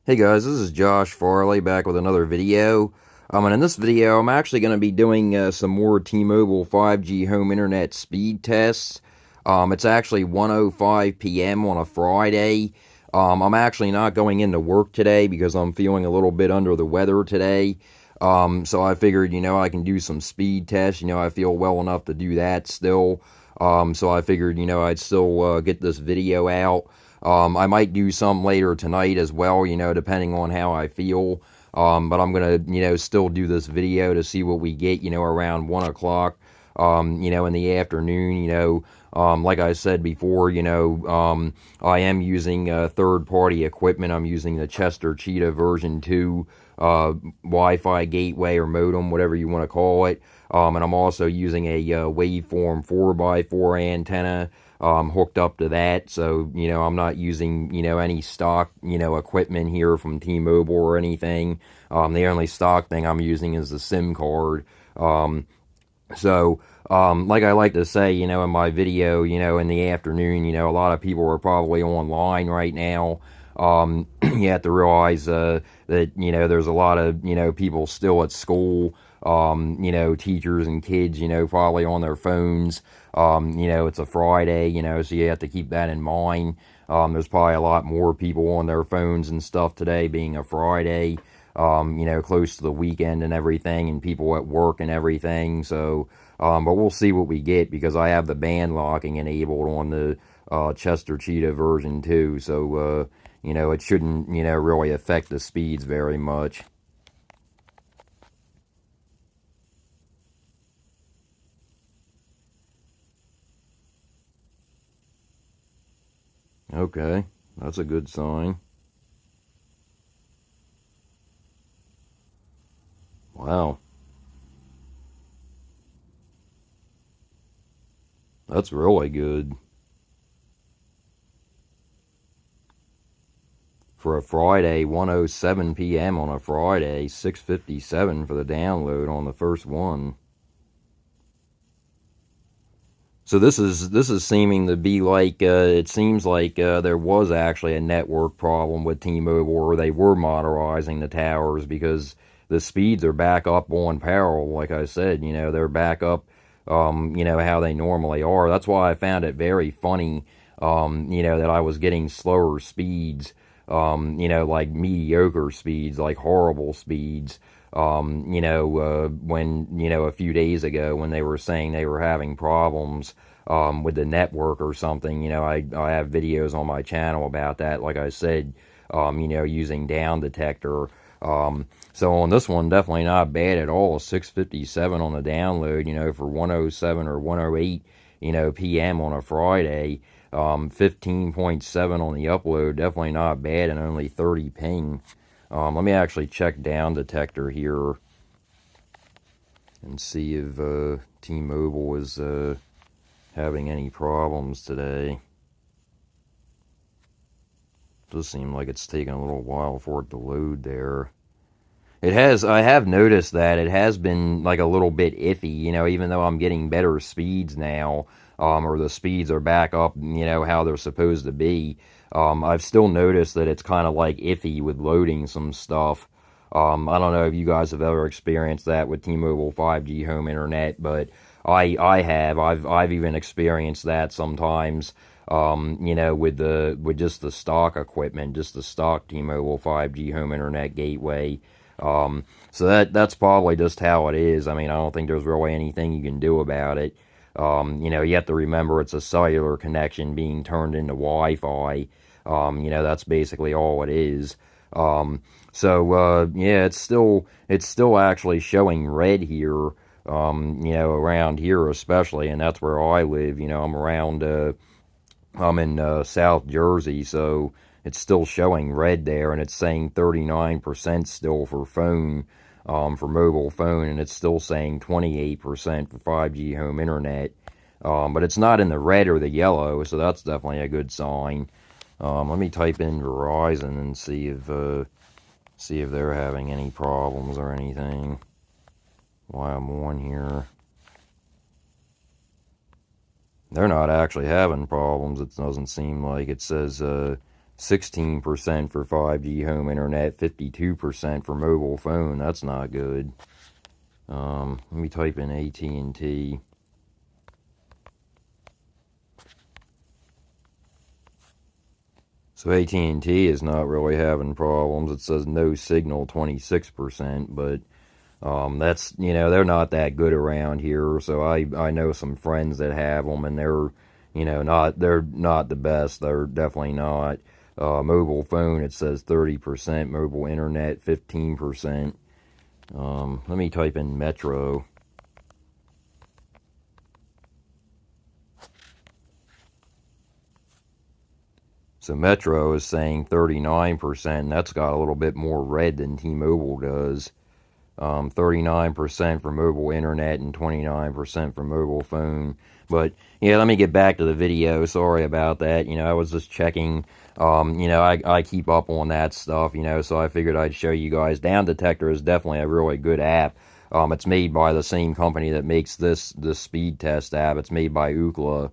Hey guys, this is Josh Farley back with another video. And in this video, I'm actually going to be doing some more T-Mobile 5G home internet speed tests. It's actually 1:05 p.m. on a Friday. I'm actually not going into work today because I'm feeling a little bit under the weather today. So I figured, I can do some speed tests. I feel well enough to do that still. So I figured, I'd still get this video out. I might do some later tonight as well, depending on how I feel. But I'm gonna, still do this video to see what we get, around 1 o'clock, in the afternoon. Like I said before, I am using third-party equipment. I'm using the Chester Cheetah version 2 Wi-Fi gateway or modem, whatever you want to call it. And I'm also using a waveform 4x4 antenna hooked up to that. So, I'm not using, any stock, equipment here from T-Mobile or anything. The only stock thing I'm using is the SIM card. Like I like to say, in my video, in the afternoon, a lot of people are probably online right now. You have to realize that, there's a lot of, people still at school, teachers and kids, probably on their phones. It's a Friday, so you have to keep that in mind. There's probably a lot more people on their phones and stuff today being a Friday, close to the weekend and everything, and people at work and everything. So, but we'll see what we get because I have the band locking enabled on the Chester Cheetah version 2. So, it shouldn't, really affect the speeds very much. Okay, that's a good sign. Wow, that's really good. For a Friday, 1:07 p.m. on a Friday, 6:57 for the download on the first one. So this is seeming to be like it seems like there was actually a network problem with T-Mobile, or they were modernizing the towers because the speeds are back up on parallel. Like I said, they're back up, how they normally are. That's why I found it very funny, that I was getting slower speeds, like mediocre speeds, like horrible speeds. When, a few days ago when they were saying they were having problems with the network or something, I have videos on my channel about that, like I said, using down detector. So on this one, definitely not bad at all. 6:57 on the download, for 1:07 or 1:08, p.m. on a Friday. 15.7 on the upload, definitely not bad, and only 30 ping. Let me actually check down detector here and see if T-Mobile is having any problems today. Does seem like it's taking a little while for it to load there. It has, I have noticed that it has been like a little bit iffy, even though I'm getting better speeds now, or the speeds are back up, how they're supposed to be. I've still noticed that it's kind of like iffy with loading some stuff. I don't know if you guys have ever experienced that with T-Mobile 5G home internet, but I have. I've even experienced that sometimes. With just the stock equipment, just the stock T-Mobile 5G home internet gateway. So that's probably just how it is. I mean, I don't think there's really anything you can do about it. You have to remember it's a cellular connection being turned into Wi-Fi. That's basically all it is. Yeah, it's still actually showing red here. Around here especially, and that's where I live. I'm in South Jersey, so it's still showing red there, and it's saying 39% still for phone, for mobile phone, and it's still saying 28% for 5G home internet. But it's not in the red or the yellow, so that's definitely a good sign. Let me type in Verizon and see if they're having any problems or anything while I'm on here. They're not actually having problems. It doesn't seem like. It says 16% for 5G home internet, 52% for mobile phone. That's not good. Let me type in AT&T. So AT&T is not really having problems. It says no signal, 26%, but that's, you know, they're not that good around here. So I know some friends that have them, and they're, you know, they're not the best. They're definitely not. Mobile phone, it says 30%. Mobile internet, 15%. Let me type in Metro. So Metro is saying 39%, and that's got a little bit more red than T-Mobile does. 39% for mobile internet and 29% for mobile phone. But yeah, let me get back to the video. Sorry about that. You know, I was just checking. You know, I keep up on that stuff, you know, so I figured I'd show you guys. Down Detector is definitely a really good app. It's made by the same company that makes this speed test app. It's made by Ookla.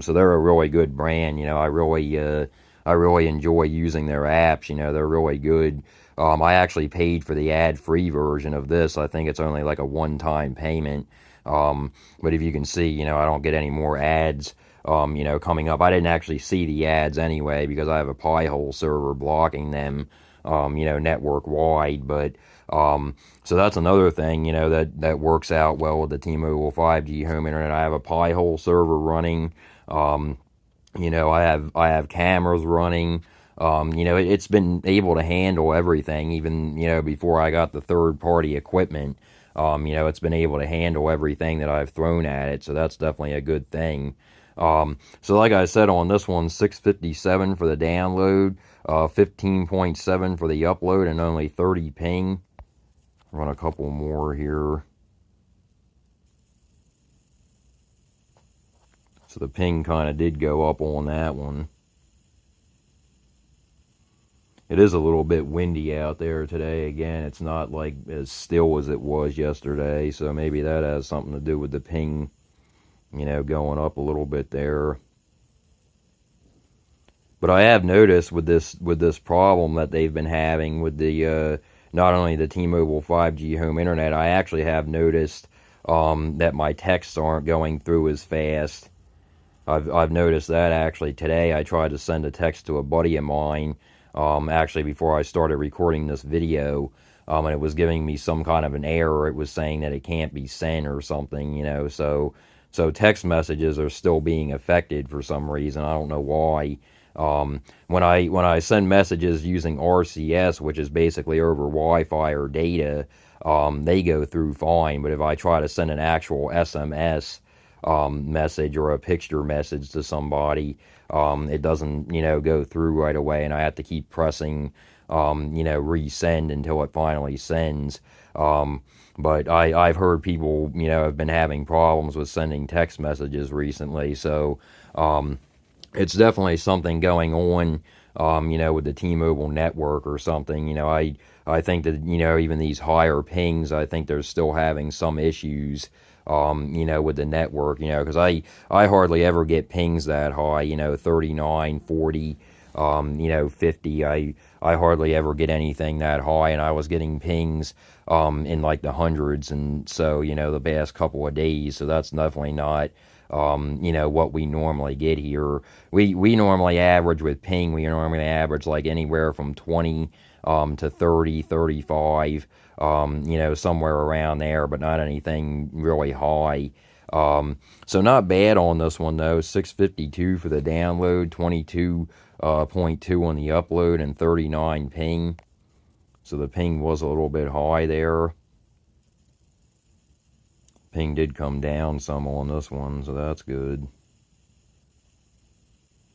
So they're a really good brand. You know, I really enjoy using their apps. You know, they're really good. I actually paid for the ad-free version of this. I think it's only like a one-time payment. But if you can see, you know, I don't get any more ads, you know, coming up. I didn't actually see the ads anyway because I have a Pi-hole server blocking them, you know, network-wide. But so that's another thing, you know, that works out well with the T-Mobile 5G home internet. I have a Pi-hole server running. You know, I have cameras running. You know, it's been able to handle everything, even, you know, before I got the third-party equipment. You know, it's been able to handle everything that I've thrown at it, so that's definitely a good thing. So like I said on this one, 657 for the download, 15.7 for the upload, and only 30 ping. Run a couple more here. So the ping kind of did go up on that one. It is a little bit windy out there today. Again, it's not like as still as it was yesterday, so maybe that has something to do with the ping, you know, going up a little bit there. But I have noticed with this problem that they've been having with the not only the T-Mobile 5G home internet, I actually have noticed that my texts aren't going through as fast. I've noticed that actually today. I tried to send a text to a buddy of mine, actually before I started recording this video, and it was giving me some kind of an error. It was saying that it can't be sent or something, you know. So text messages are still being affected for some reason. I don't know why. When I send messages using RCS, which is basically over Wi-Fi or data, they go through fine. But if I try to send an actual SMS message or a picture message to somebody, it doesn't, you know, go through right away, and I have to keep pressing, you know, resend until it finally sends. But I've heard people, you know, have been having problems with sending text messages recently, so it's definitely something going on, you know, with the T-Mobile network or something. You know, I think that, you know, even these higher pings, I think they're still having some issues, you know, with the network, you know, because I hardly ever get pings that high, you know, 39, 40, you know, 50. I hardly ever get anything that high, and I was getting pings in like the hundreds, and so, you know, the past couple of days, so that's definitely not, you know, what we normally get here. We normally average with ping, we normally average like anywhere from 20 to 30, 35, you know, somewhere around there, but not anything really high. So not bad on this one though. 652 for the download, 22.2 on the upload, and 39 ping. So the ping was a little bit high there. Ping did come down some on this one, so that's good.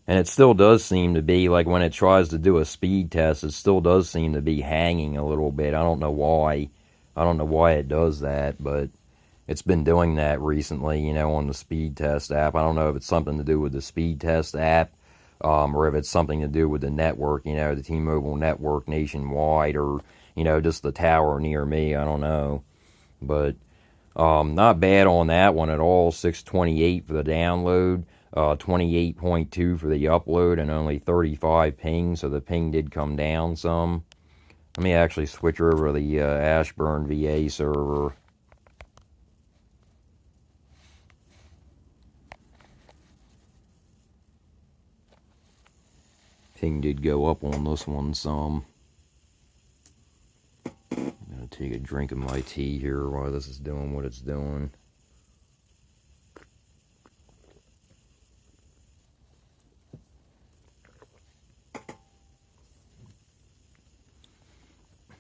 And it still does seem to be, like when it tries to do a speed test, it still does seem to be hanging a little bit. I don't know why. I don't know why it does that, but it's been doing that recently, you know, on the speed test app. I don't know if it's something to do with the speed test app, or if it's something to do with the network, you know, the T-Mobile network nationwide, or, you know, just the tower near me. I don't know. But not bad on that one at all. 628 for the download, 28.2 for the upload and only 35 ping, so the ping did come down some. Let me actually switch over to the Ashburn VA server. Ping did go up on this one some. I'm going to take a drink of my tea here while this is doing what it's doing.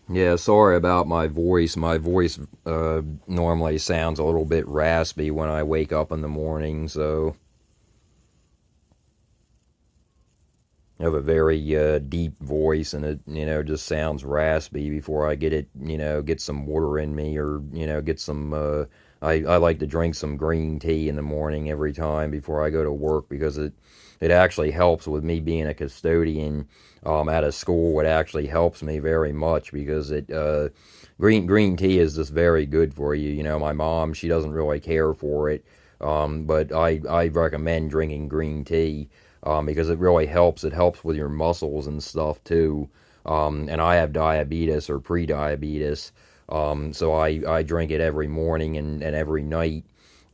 Yeah, sorry about my voice. My voice normally sounds a little bit raspy when I wake up in the morning, so I have a very deep voice, and it, just sounds raspy before I get it, get some water in me, or, get some, I like to drink some green tea in the morning every time before I go to work, because it actually helps with me being a custodian at a school. It actually helps me very much, because green tea is just very good for you. My mom, she doesn't really care for it, but I recommend drinking green tea. Because it really helps. It helps with your muscles and stuff too. And I have diabetes or pre-diabetes, so I drink it every morning and every night.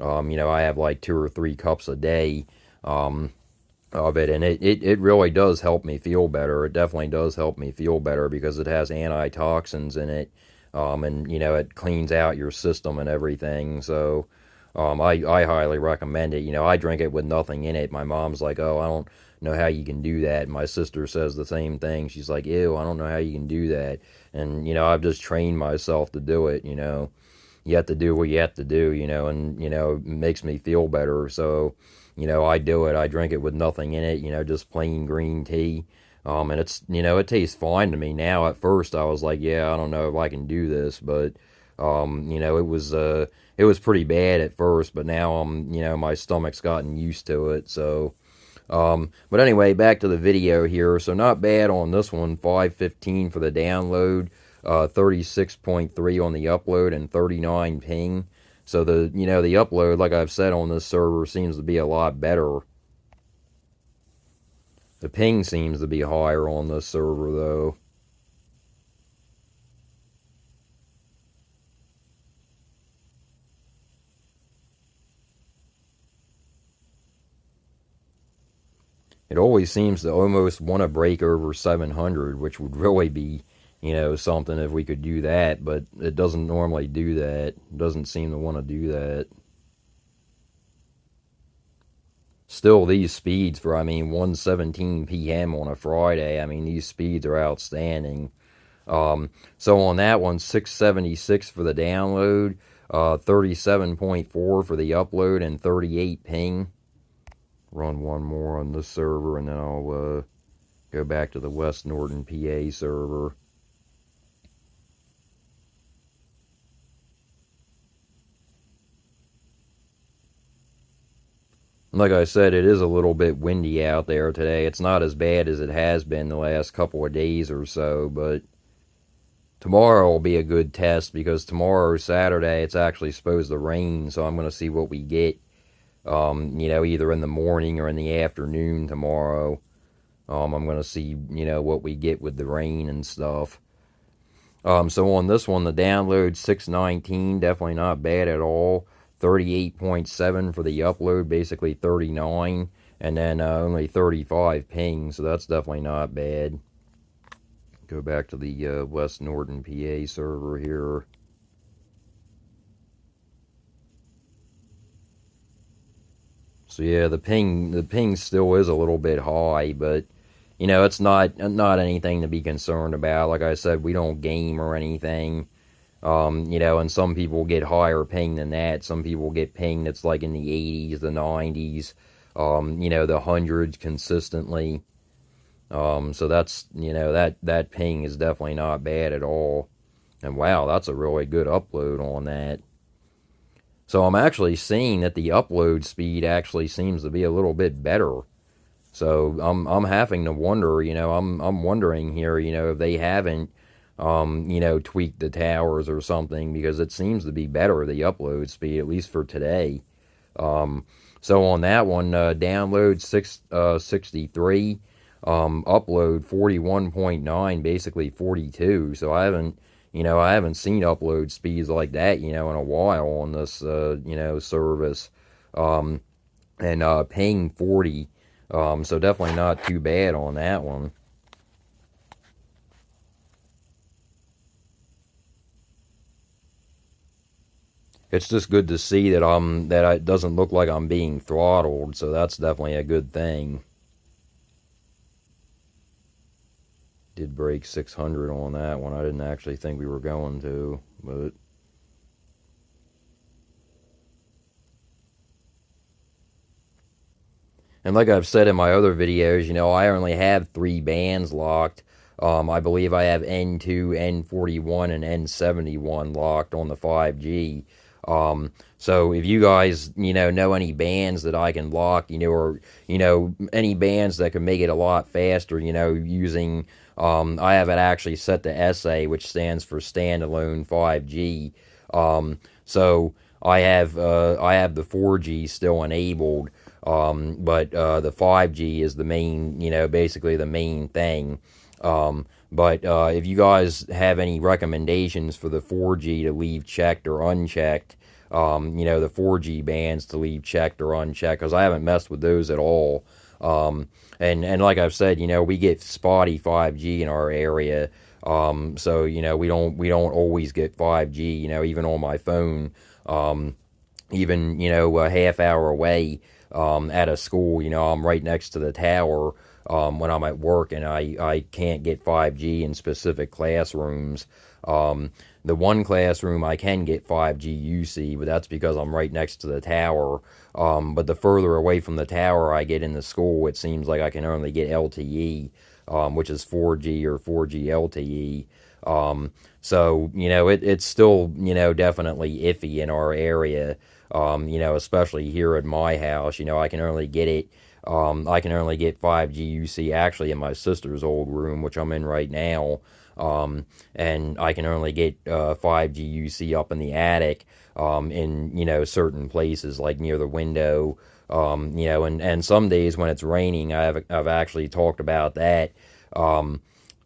I have like 2 or 3 cups a day of it, and it really does help me feel better. It definitely does help me feel better, because it has antitoxins in it, and it cleans out your system and everything. So I highly recommend it. I drink it with nothing in it. My mom's like, oh, I don't know how you can do that. My sister says the same thing. She's like, ew, I don't know how you can do that. And, I've just trained myself to do it. You have to do what you have to do, and, it makes me feel better. So, I do it. I drink it with nothing in it, just plain green tea. And it's, it tastes fine to me now. At first, I was like, yeah, I don't know if I can do this, but, it was pretty bad at first, but now my stomach's gotten used to it. So, but anyway, back to the video here. So not bad on this one, 515 for the download, 36.3 on the upload, and 39 ping. So the upload, like I've said on this server, seems to be a lot better. The ping seems to be higher on this server though. It always seems to almost want to break over 700, which would really be, something if we could do that, but it doesn't normally do that. It doesn't seem to want to do that. Still, these speeds for, 1:17 p.m. on a Friday, these speeds are outstanding. So on that one, 676 for the download, 37.4 for the upload, and 38 ping. Run one more on this server, and then I'll go back to the West Norton, PA server. Like I said, it is a little bit windy out there today. It's not as bad as it has been the last couple of days or so, but tomorrow will be a good test, because tomorrow, Saturday, it's actually supposed to rain, so I'm going to see what we get. Either in the morning or in the afternoon tomorrow. I'm going to see, what we get with the rain and stuff. So on this one, the download 619, definitely not bad at all. 38.7 for the upload, basically 39, and then only 35 ping, so that's definitely not bad. Go back to the West Norton, PA server here. So yeah, the ping still is a little bit high, but it's not anything to be concerned about. Like I said, we don't game or anything. And some people get higher ping than that. Some people get ping that's like in the 80s, the 90s, the hundreds consistently. So that's, that ping is definitely not bad at all. And wow, that's a really good upload on that. So I'm actually seeing that the upload speed actually seems to be a little bit better. So I'm having to wonder, I'm wondering here, if they haven't, tweaked the towers or something, because it seems to be better, the upload speed, at least for today. So on that one, download 63, upload 41.9, basically 42. So I haven't seen upload speeds like that, in a while on this, service. Um, and ping 40. So definitely not too bad on that one. It's just good to see that it doesn't look like I'm being throttled, so that's definitely a good thing. Did break 600 on that one. I didn't actually think we were going to, but and like I've said in my other videos, I only have 3 bands locked. I believe I have N2, N41, and N71 locked on the 5G. So if you guys, know any bands that I can lock, or, any bands that can make it a lot faster, using, I have it actually set to SA, which stands for standalone 5G. So I have the 4G still enabled. But the 5G is the main, basically the main thing. But if you guys have any recommendations for the 4G to leave checked or unchecked, the 4G bands to leave checked or unchecked, because I haven't messed with those at all. And like I've said, we get spotty 5G in our area. So we don't always get 5G. Even on my phone, even a half hour away at a school. I'm right next to the tower when I'm at work, and I can't get 5G in specific classrooms. The one classroom I can get 5G UC, but that's because I'm right next to the tower. But the further away from the tower I get in the school, it seems like I can only get LTE, which is 4G or 4G LTE. So, it's still, definitely iffy in our area, especially here at my house. I can only get it, I can only get 5G UC actually in my sister's old room, which I'm in right now. And I can only get 5G UC up in the attic, in, certain places like near the window. And some days when it's raining, I've actually talked about that.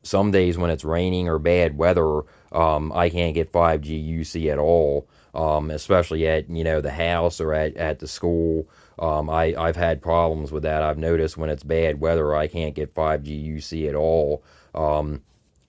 Some days when it's raining or bad weather, I can't get 5G UC at all, especially at, the house or at the school. I've had problems with that. I've noticed when it's bad weather, I can't get 5G UC at all.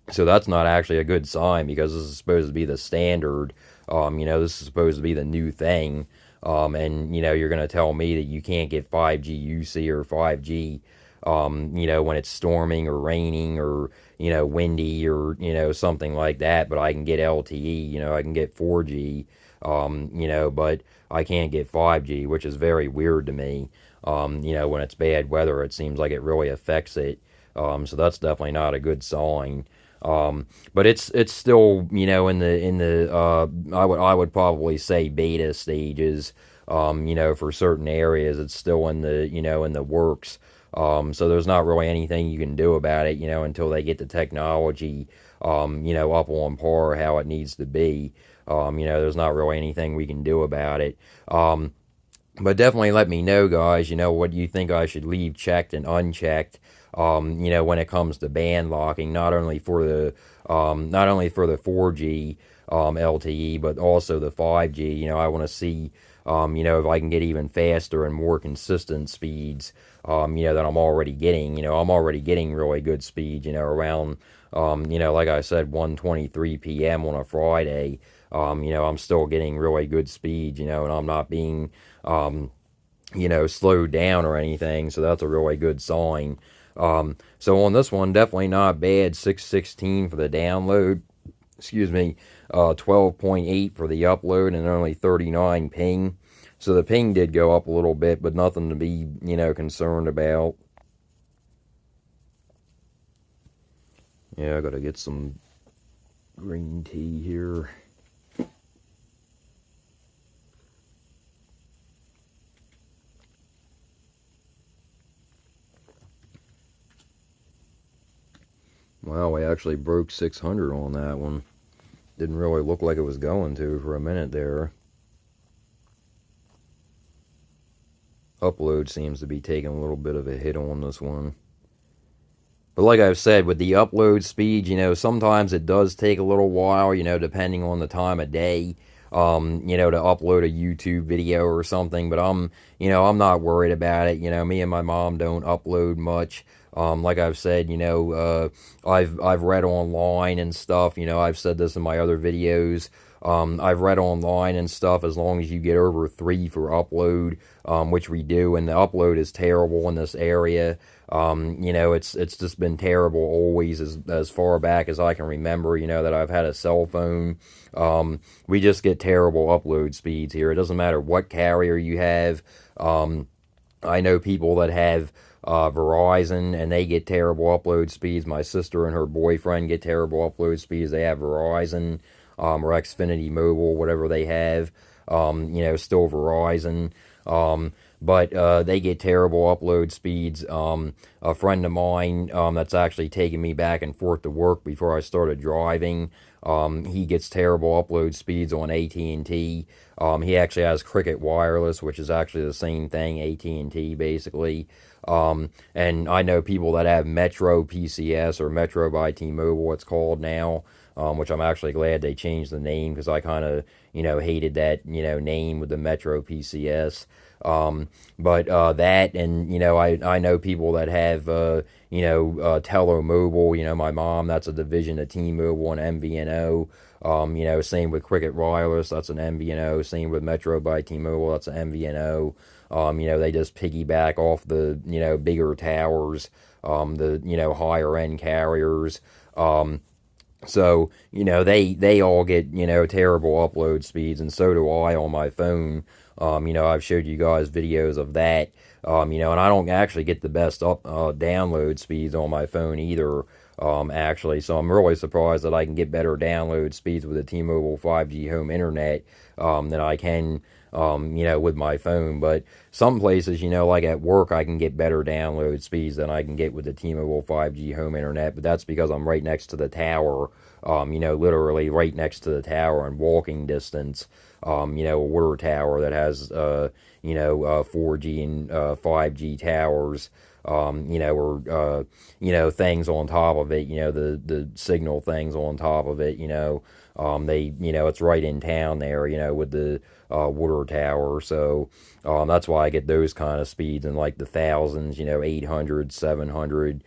So that's not actually a good sign, because this is supposed to be the standard. This is supposed to be the new thing. And, you're going to tell me that you can't get 5G UC or 5G, when it's storming or raining or, windy or, something like that. But I can get LTE, I can get 4G, but I can't get 5G, which is very weird to me. When it's bad weather, it seems like it really affects it. So that's definitely not a good sign. But it's still, in the I would probably say beta stages. For certain areas, it's still in the works. So there's not really anything you can do about it, until they get the technology, up on par how it needs to be. There's not really anything we can do about it. But definitely let me know, guys, what do you think I should leave checked and unchecked, when it comes to band locking, not only for the 4G, LTE, but also the 5G. I want to see, if I can get even faster and more consistent speeds, that I'm already getting. I'm already getting really good speeds, around, like I said, 1:23 p.m. on a Friday. I'm still getting really good speeds, and I'm not being, slowed down or anything, so that's a really good sign. So on this one, definitely not bad. 616 for the download. Excuse me. 12.8 for the upload, and only 39 ping. So the ping did go up a little bit, but nothing to be, concerned about. Yeah, I gotta get some green tea here. Wow, we actually broke 600 on that one. Didn't really look like it was going to for a minute there. Upload seems to be taking a little bit of a hit on this one. But like I've said, with the upload speed, sometimes it does take a little while, depending on the time of day, to upload a YouTube video or something. But I'm not worried about it. Me and my mom don't upload much. Like I've said, I've read online and stuff. I've said this in my other videos. I've read online and stuff, as long as you get over 3 for upload, which we do, and the upload is terrible in this area. It's just been terrible always, as far back as I can remember, that I've had a cell phone. We just get terrible upload speeds here. It doesn't matter what carrier you have. I know people that have Verizon, and they get terrible upload speeds. My sister and her boyfriend get terrible upload speeds. They have Verizon, or Xfinity Mobile, whatever they have. Still Verizon. But they get terrible upload speeds. A friend of mine that's actually taking me back and forth to work before I started driving, he gets terrible upload speeds on AT&T. He actually has Cricket Wireless, which is actually the same thing, AT&T basically. And I know people that have Metro PCS, or Metro by T-Mobile, it's called now. Which I'm actually glad they changed the name, because I kind of, hated that, name with the Metro PCS. But that, and, I know people that have, Tello Mobile. My mom, that's a division of T-Mobile and MVNO. Same with Cricket Wireless, that's an MVNO. Same with Metro by T-Mobile, that's an MVNO. They just piggyback off the, bigger towers, the, higher end carriers. So, they all get, terrible upload speeds, and so do I on my phone. I've showed you guys videos of that. And I don't actually get the best download speeds on my phone either, actually. So I'm really surprised that I can get better download speeds with the T-Mobile 5G home internet than I can, with my phone. But some places, like at work, I can get better download speeds than I can get with the T-Mobile 5G home internet. But that's because I'm right next to the tower, literally right next to the tower in walking distance. A water tower that has, 4G and 5G towers, or, things on top of it, the signal things on top of it, it's right in town there, with the water tower. So that's why I get those kind of speeds in like the thousands, 800, 700,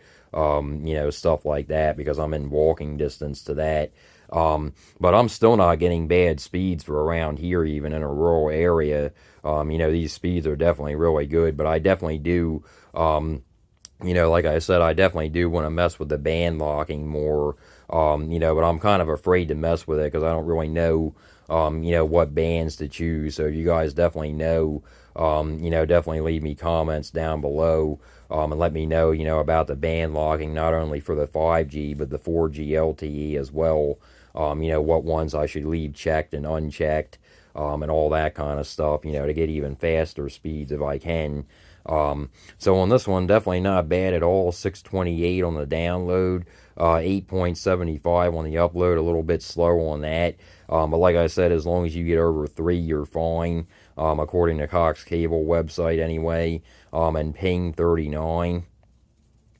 stuff like that, because I'm in walking distance to that. But I'm still not getting bad speeds for around here, even in a rural area. These speeds are definitely really good, but I definitely do, like I said, I definitely do want to mess with the band locking more, but I'm kind of afraid to mess with it, because I don't really know, what bands to choose. So you guys definitely know, definitely leave me comments down below, and let me know, about the band locking, not only for the 5G, but the 4G LTE as well. What ones I should leave checked and unchecked, and all that kind of stuff, to get even faster speeds if I can. So on this one, definitely not bad at all. 628 on the download, 8.75 on the upload, a little bit slow on that. But like I said, as long as you get over 3, you're fine, according to Cox Cable website anyway. And ping 39.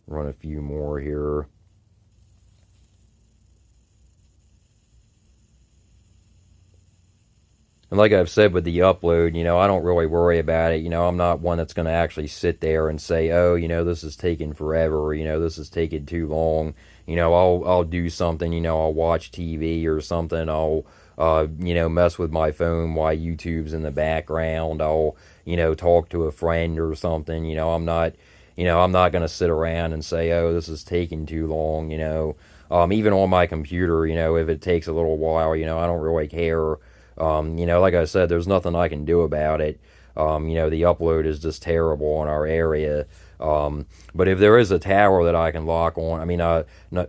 Run a few more here. And like I've said with the upload, I don't really worry about it. I'm not one that's going to actually sit there and say, oh, this is taking forever, or, this is taking too long. I'll do something, I'll watch TV or something. I'll, mess with my phone while YouTube's in the background. I'll, talk to a friend or something. I'm not going to sit around and say, oh, this is taking too long, Even on my computer, if it takes a little while, I don't really care. Like I said, there's nothing I can do about it. The upload is just terrible in our area. But if there is a tower that I can lock on,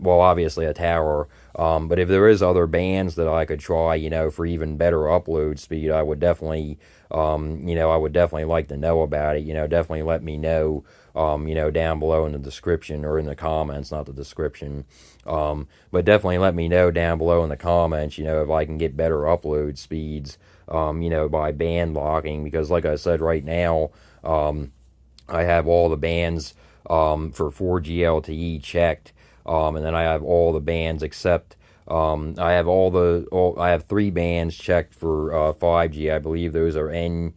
obviously a tower, but if there is other bands that I could try, for even better upload speed, I would definitely, like to know about it. Definitely let me know, down below in the description, or in the comments, not the description. But definitely let me know down below in the comments, if I can get better upload speeds, by band locking, because like I said, right now, I have all the bands for 4G LTE checked, and then I have all the bands except I have I have three bands checked for 5G. I believe those are N2,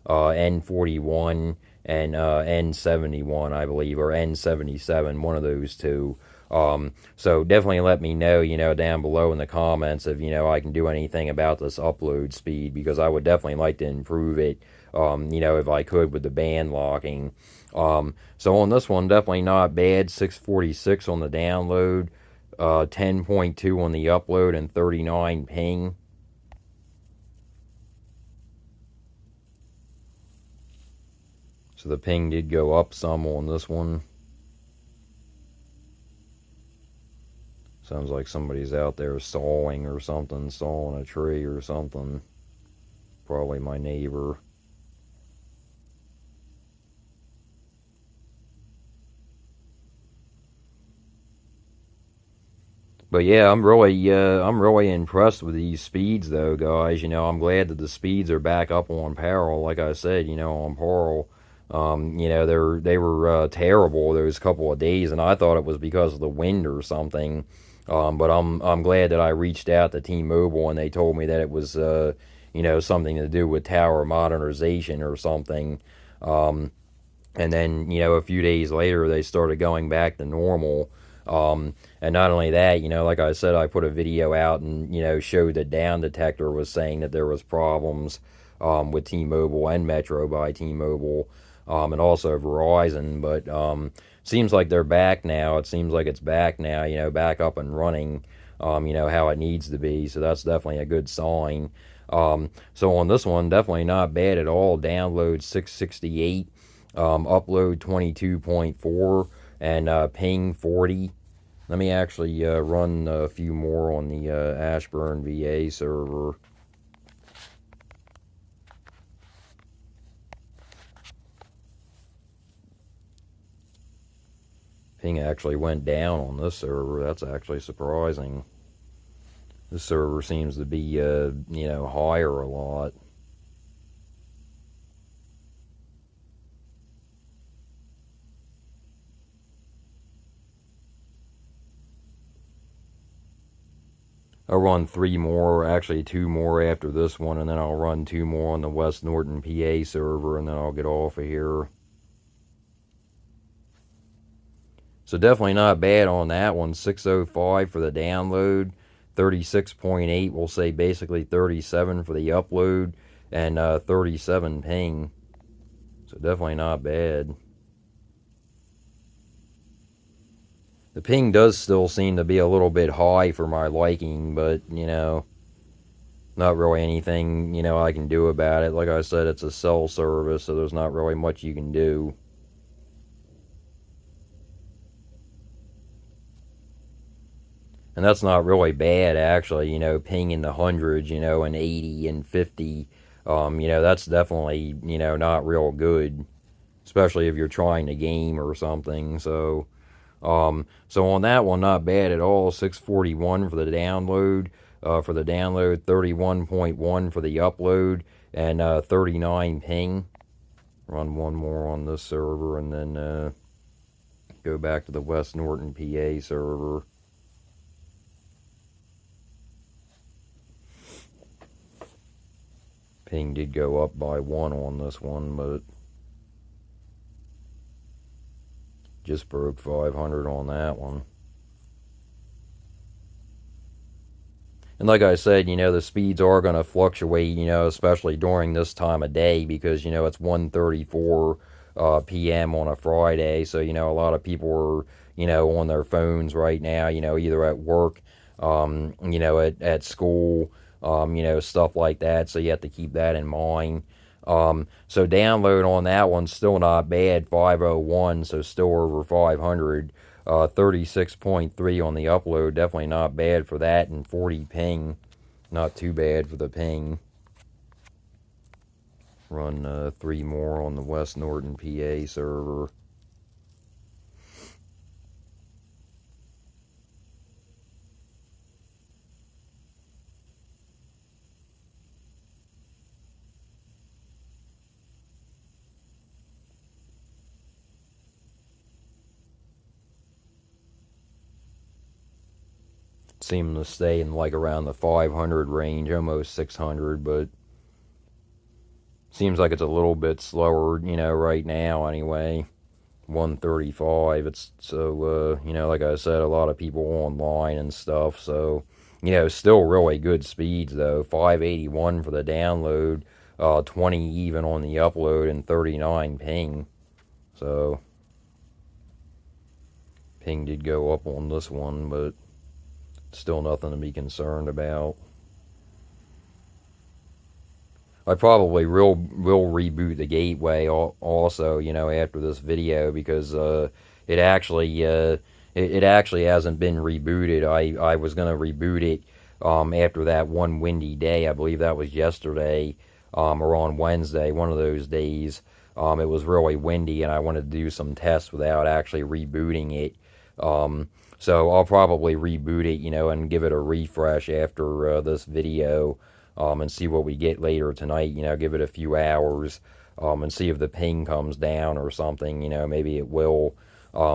N41, and N71, I believe, or N77, one of those two. So definitely let me know, down below in the comments if, I can do anything about this upload speed, because I would definitely like to improve it, if I could with the band locking. So on this one, definitely not bad. 646 on the download, 10.2 on the upload, and 39 ping. So the ping did go up some on this one. Sounds like somebody's out there sawing or something, sawing a tree or something. Probably my neighbor. But yeah, I'm really impressed with these speeds though, guys. I'm glad that the speeds are back up on Parral. Like I said, on Parral, they were terrible those couple of days, and I thought it was because of the wind or something. But I'm glad that I reached out to T-Mobile and they told me that it was something to do with tower modernization or something. And then, a few days later, they started going back to normal. And not only that, like I said, I put a video out and, showed that Down Detector was saying that there was problems with T-Mobile and Metro by T-Mobile, and also Verizon. But seems like they're back now. It seems like it's back now, back up and running, how it needs to be. So that's definitely a good sign. So on this one, definitely not bad at all. Download 668. Upload 22.4, and ping 40. Let me actually run a few more on the Ashburn VA server. Ping actually went down on this server. That's actually surprising. This server seems to be, higher a lot. I'll run three more, actually two more after this one, and then I'll run two more on the West Norton PA server, and then I'll get off of here. So definitely not bad on that one. 605 for the download, 36.8, we'll say basically 37 for the upload, and 37 ping. So definitely not bad. The ping does still seem to be a little bit high for my liking, but, not really anything, I can do about it. Like I said, it's a cell service, so there's not really much you can do. And that's not really bad, actually, ping in the hundreds, and 80 and 50, that's definitely, not real good, especially if you're trying to game or something. So on that one, not bad at all. 641 for the download, 31.1 for the upload, and 39 ping. Run one more on this server, and then go back to the West Norton PA server. Ping did go up by 1 on this one, but just broke 500 on that one. And like I said, the speeds are going to fluctuate, especially during this time of day, because, it's 1:34 p.m. on a Friday. So, a lot of people are, on their phones right now, either at work, at school, stuff like that. So you have to keep that in mind. So download on that one, still not bad, 501, so still over 500. 36.3 on the upload, definitely not bad for that, and 40 ping, not too bad for the ping. Run three more on the West Norton PA server. seem to stay in like around the 500 range, almost 600, but seems like it's a little bit slower, right now anyway. 135. It's so, like I said, a lot of people online and stuff. So, still really good speeds though. 581 for the download, 20 even on the upload, and 39 ping. So, ping did go up on this one, but still nothing to be concerned about. I probably will reboot the gateway also, after this video, because it actually hasn't been rebooted. I was gonna reboot it after that one windy day. I believe that was yesterday or on Wednesday, one of those days. It was really windy, and I wanted to do some tests without actually rebooting it. So I'll probably reboot it, and give it a refresh after this video. And see what we get later tonight, give it a few hours, and see if the ping comes down or something, maybe it will,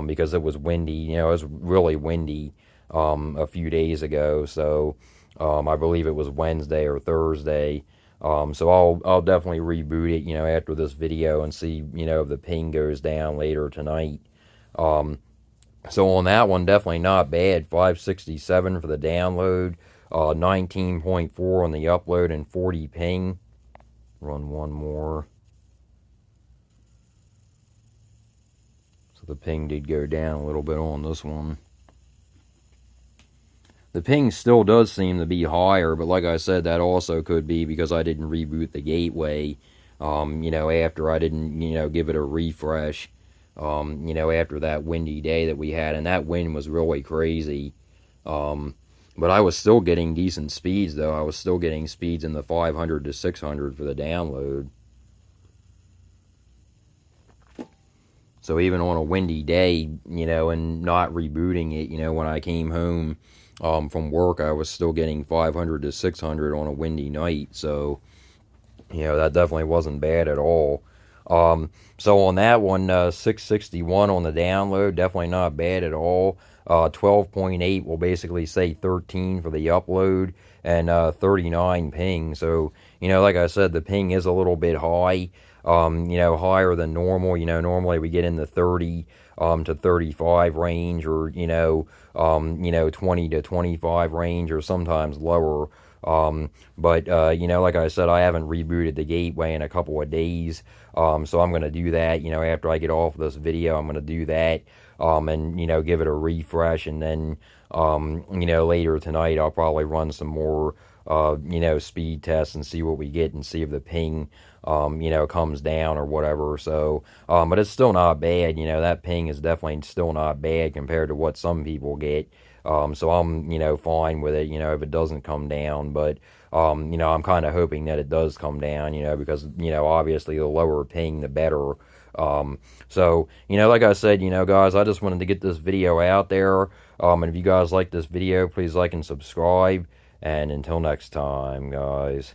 because it was windy, it was really windy, a few days ago, so, I believe it was Wednesday or Thursday, so I'll definitely reboot it, after this video and see, if the ping goes down later tonight. So on that one, definitely not bad, 567 for the download. 19.4 on the upload and 40 ping. Run one more. So the ping did go down a little bit on this one. The ping still does seem to be higher, but like I said, that also could be because I didn't reboot the gateway, after I didn't, give it a refresh, after that windy day that we had, and that wind was really crazy. But I was still getting decent speeds, though. I was still getting speeds in the 500 to 600 for the download. So even on a windy day, and not rebooting it, when I came home from work, I was still getting 500 to 600 on a windy night. So, that definitely wasn't bad at all. So on that one, 661 on the download, definitely not bad at all. 12.8 will basically say 13 for the upload, and 39 ping. So, like I said, the ping is a little bit high, higher than normal. Normally we get in the 30 to 35 range, or, 20 to 25 range, or sometimes lower. But like I said, I haven't rebooted the gateway in a couple of days, so I'm going to do that, after I get off this video. I'm going to do that, and, give it a refresh, and then, later tonight I'll probably run some more, speed tests and see what we get, and see if the ping, comes down or whatever. So, but it's still not bad, that ping is definitely still not bad compared to what some people get. So I'm, fine with it, if it doesn't come down, but, I'm kind of hoping that it does come down, because, obviously the lower ping, the better. So, like I said, guys, I just wanted to get this video out there. And if you guys like this video, please like and subscribe. And until next time, guys.